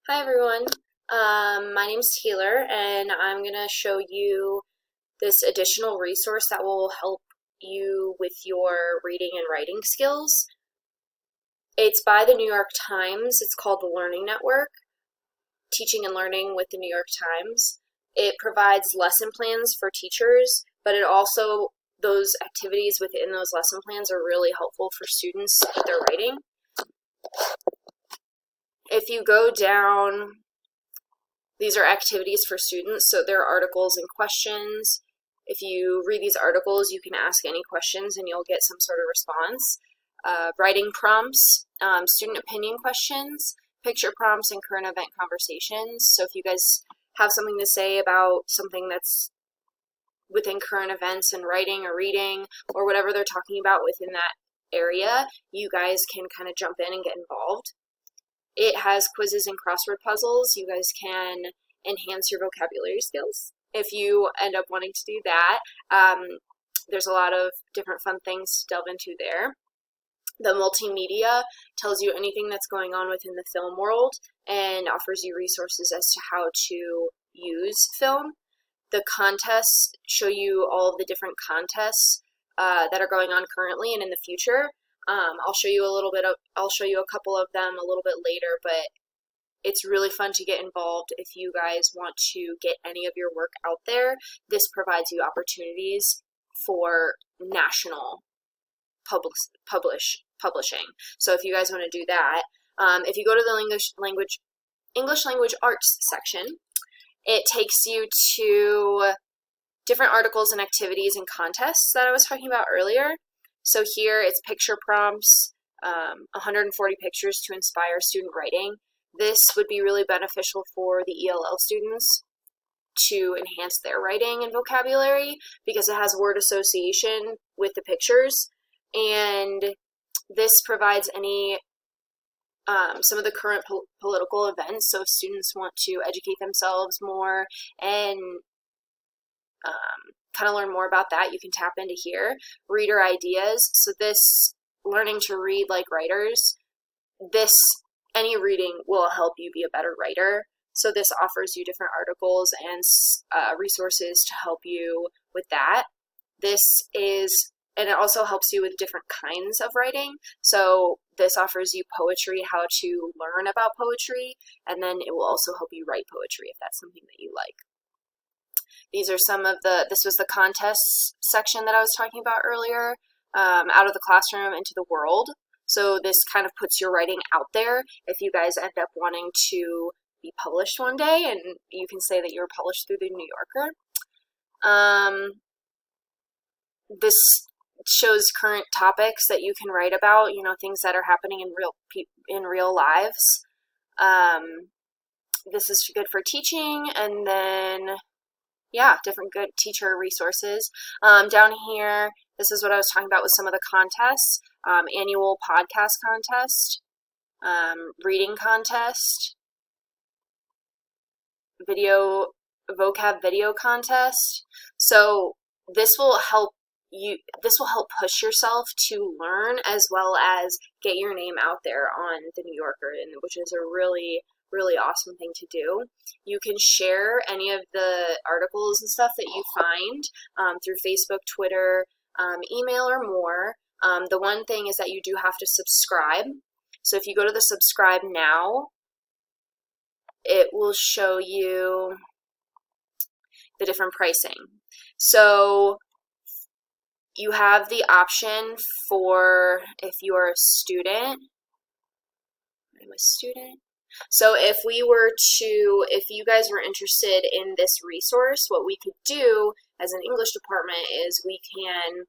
Hi everyone, my name's Taylor and I'm going to show you this additional resource that will help you with your reading and writing skills. It's by the New York Times. It's called the Learning Network, Teaching and Learning with the New York Times. It provides lesson plans for teachers, but it also, those activities within those lesson plans are really helpful for students with their writing. If you go down, these are activities for students, so there are articles and questions. If you read these articles, you can ask any questions and you'll get some sort of response. Writing prompts, student opinion questions, picture prompts, and current event conversations. So if you guys have something to say about something that's within current events and writing or reading or whatever they're talking about within that area, you guys can kind of jump in and get involved. It has quizzes and crossword puzzles. You guys can enhance your vocabulary skills if you end up wanting to do that. There's a lot of different fun things to delve into there. The multimedia tells you anything that's going on within the film world and offers you resources as to how to use film. The contests show you all of the different contests that are going on currently and in the future. I'll show you a couple of them a little bit later, but it's really fun to get involved if you guys want to get any of your work out there. This provides you opportunities for national publishing. So if you guys want to do that, if you go to the English language arts section, it takes you to different articles and activities and contests that I was talking about earlier. So here it's picture prompts, 140 pictures to inspire student writing. This would be really beneficial for the ELL students to enhance their writing and vocabulary because it has word association with the pictures. And this provides some of the current political events. So if students want to educate themselves more and kind of learn more about that, you can tap into here. Reader ideas. So this learning to read like writers, any reading will help you be a better writer. So this offers you different articles and resources to help you with that. And it also helps you with different kinds of writing. So this offers you poetry, how to learn about poetry, and then it will also help you write poetry if that's something that you like. These are this was the contests section that I was talking about earlier, out of the classroom into the world. So this kind of puts your writing out there if you guys end up wanting to be published one day, and you can say that you were published through the New Yorker. This shows current topics that you can write about, things that are happening in real lives. This is good for teaching, and then different good teacher resources. Down here, this is what I was talking about with some of the contests. Annual podcast contest, reading contest, vocab video contest. So this will help push yourself to learn as well as get your name out there on the New Yorker, which is a really awesome thing to do. You can share any of the articles and stuff that you find through Facebook, Twitter, email, or more. The one thing is that you do have to subscribe. So if you go to the subscribe now, it will show you the different pricing. So you have the option for if you are a student. I'm a student. So if you guys were interested in this resource, what we could do as an English department is we can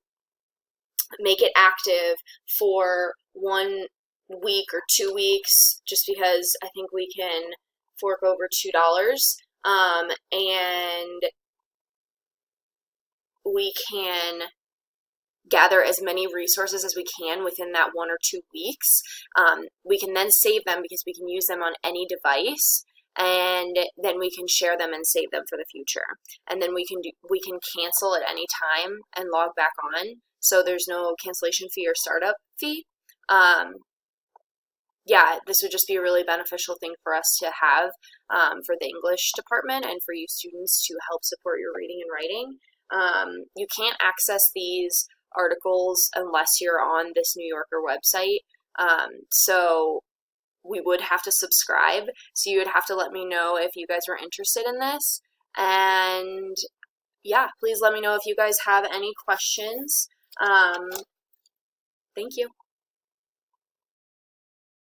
make it active for 1 week or 2 weeks, just because I think we can fork over $2, and we can gather as many resources as we can within that 1 or 2 weeks. We can then save them because we can use them on any device, and then we can share them and save them for the future. And then we can cancel at any time and log back on. So there's no cancellation fee or startup fee. yeah, this would just be a really beneficial thing for us to have for the English department and for you students to help support your reading and writing. You can't access these articles unless you're on this New Yorker website. So we would have to subscribe. So you would have to let me know if you guys were interested in this. And yeah, please let me know if you guys have any questions. Thank you.